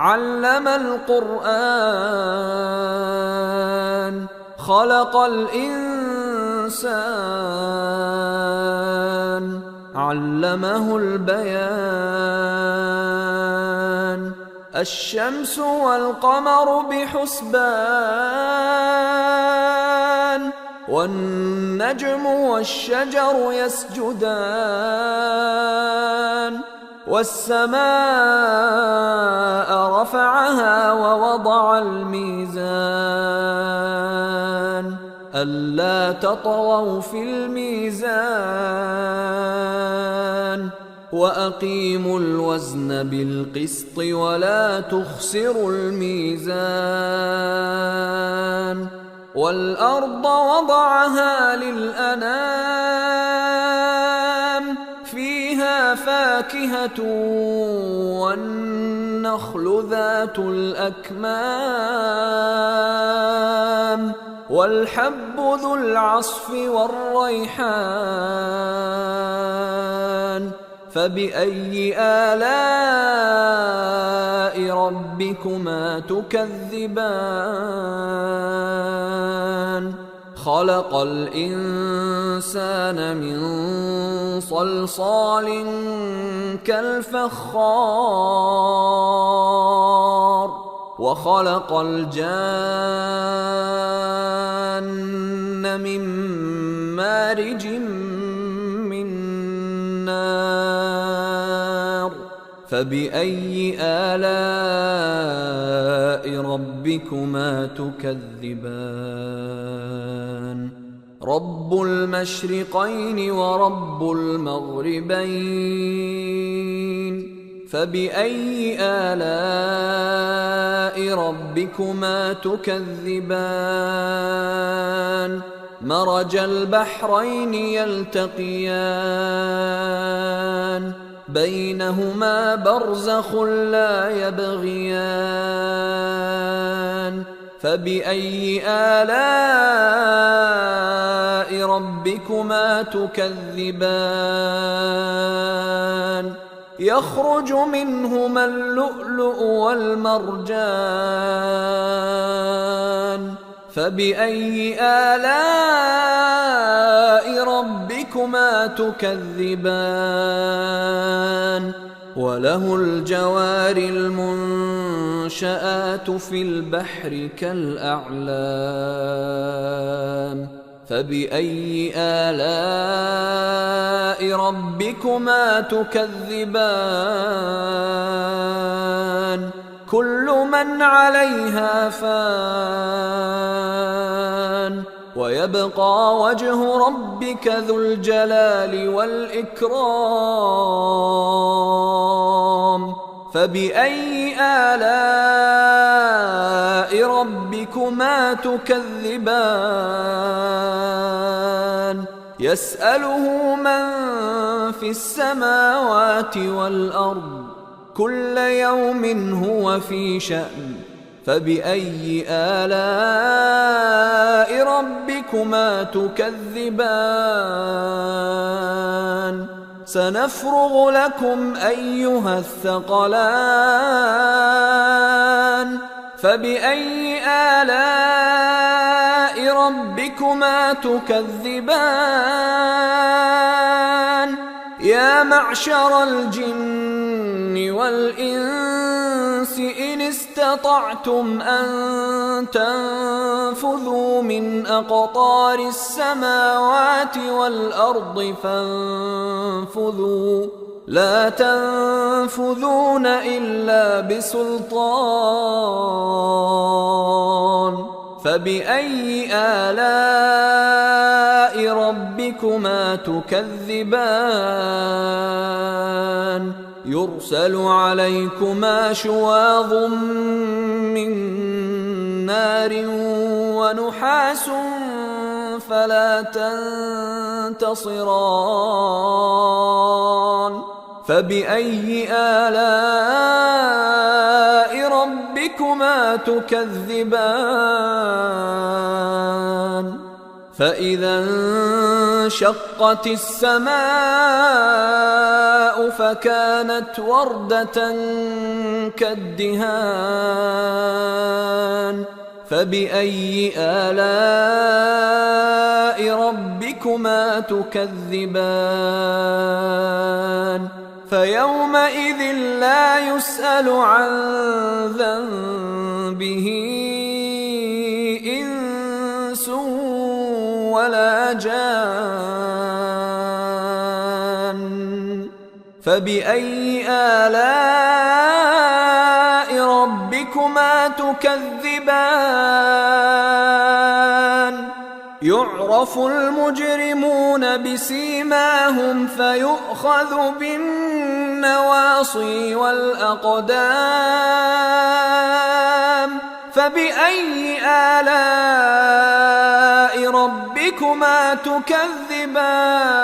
علم القرآن خلق الإنسان علمه البيان الشمس والقمر بحسبان والنجم والشجر يسجدان والسماء رفعها ووضع الميزان ألا تطغوا في الميزان وأقيموا الوزن بالقسط ولا تخسروا الميزان والأرض وضعها للأنام فيها فاكهة والنخل ذات الأكمام والحب ذو العصف والريحان فبأي آلاء ربكما تكذبان خلق الإنسان من صلصال كالفخار وخلق الجان من مارج من نار فبأي آلاء ربكما تكذبان رب المشرقين ورب المغربين فبأي آلاء ربكما تكذبان مرج البحرين يلتقيان بينهما برزخ لا يبغيان فبأي آلاء ربكما تكذبان يخرج منهما اللؤلؤ والمرجان فبأي آلاء ربكما تكذبان وله الجوار المنشآت في البحر كالأعلام فبأي آلاء ربكما تكذبان كل من عليها فان ويبقى وجه ربك ذو الجلال والإكرام فبأي آلاء ربكما تكذبان يسأله من في السماوات والأرض كل يوم هو في شأن فبأي آلاء ربكما تكذبان سنفرغ لكم أيها الثقلان فبأي آلاء ربكما تكذبان يا معشر الجن والإنس إن استطعتم أن تنفذوا من أقطار السماوات والأرض فانفذوا لا تنفذون إلا بسلطان فبأي آلاء ربكما تكذبان يرسل عليكما شواظ من نار ونحاس فلا تنتصران فبأي آلاء ربكما تكذبان فإذا انشقت وانشقت السماء فكانت وردة كالدهان فبأي آلاء ربكما تكذبان فيومئذ لا يسأل عن ذنبه إنس ولا جان فبأي آلاء ربكما تكذبان يعرف المجرمون بسيماهم فيؤخذ بالنواصي والأقدام فبأي آلاء ربكما تكذبان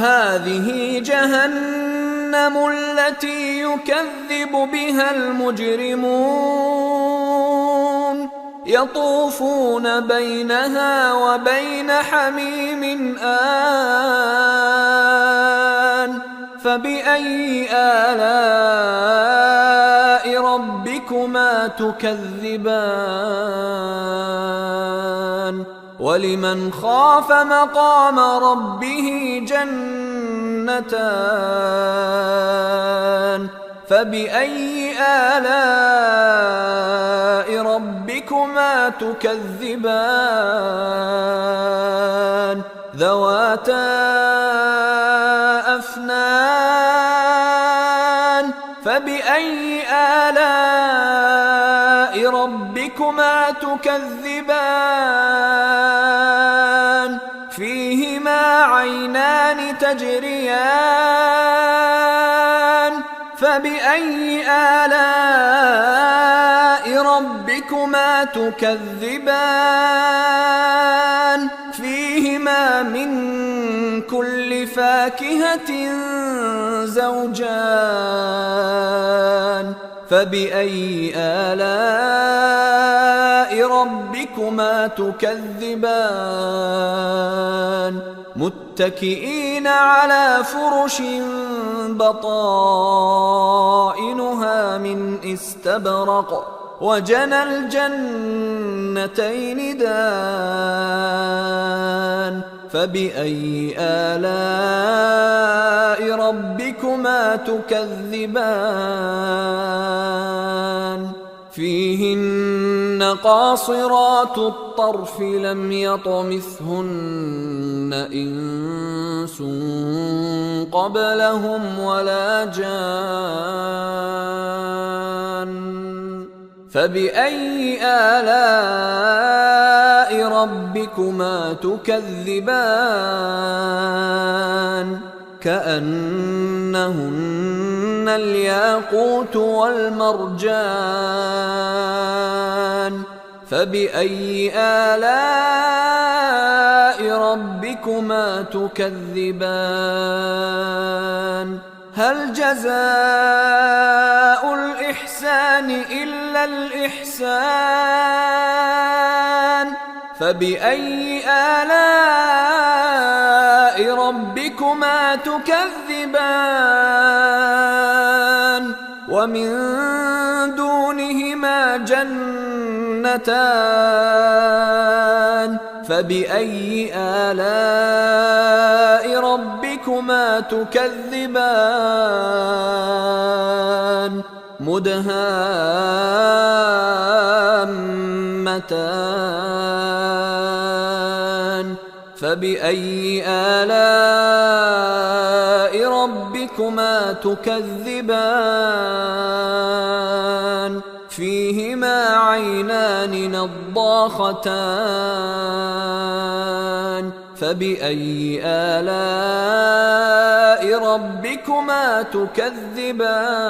هذه جهنم التي يكذب بها المجرمون يطوفون بينها وبين حميم آن فبأي آلاء ربكما تكذبان ولمن خاف مقام ربه جنتان فبأي آلاء ربكما تكذبان ذواتا أفنان فبأي آلاء ربكما تكذبان فيهما عينان تجريان فبأي آلاء ربكما تكذبان فيهما من كل فاكهة زوجان فبأي آلاء ربكما تكذبان متكئين على فرش بطائنها من استبرق وجنى الجنتين دان فبأي آلاء ربكما تكذبان فيهن قاصرات الطرف لم يطمثهن إنس قبلهم ولا جان فبأي آلاء ربكما تكذبان كأنهن الياقوت والمرجان فبأي آلاء ربكما تكذبان هل جزاء الإحسان إلا الإحسان فبأي آلاء ربكما تكذبان ومن دونهما جنتان فبأي آلاء ربكما تكذبان مدهامتان فبأي آلاء ربكما تكذبان فيهما عينان نضاختان فبأي آلاء ربكما تكذبان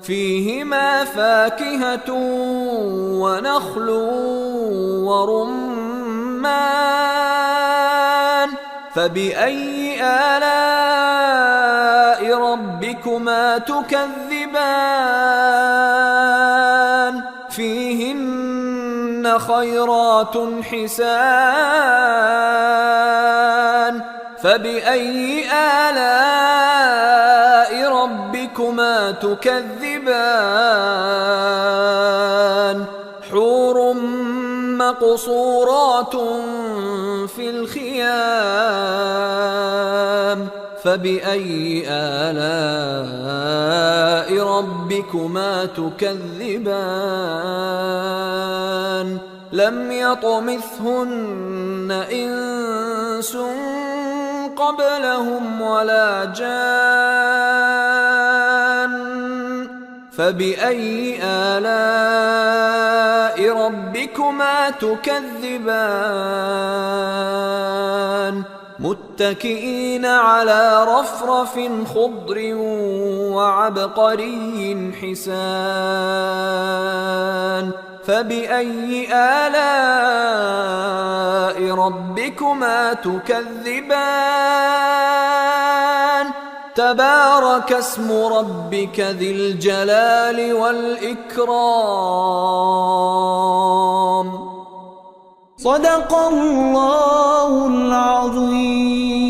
فيهما فاكهة ونخل ورمان فبأي آلاء ربكما تكذبان فيهن فيهن خيرات حسان فبأي آلاء ربكما تكذبان حور مقصورات في الخيام فبأي آلاء ربكما تكذبان لم يطمثهن إنس قبلهم ولا جان فبأي آلاء ربكما تكذبان متكئين على رفرف خضر وعبقري حسان فبأي آلاء ربكما تكذبان تبارك اسم ربك ذي الجلال والإكرام. صدق الله العظيم.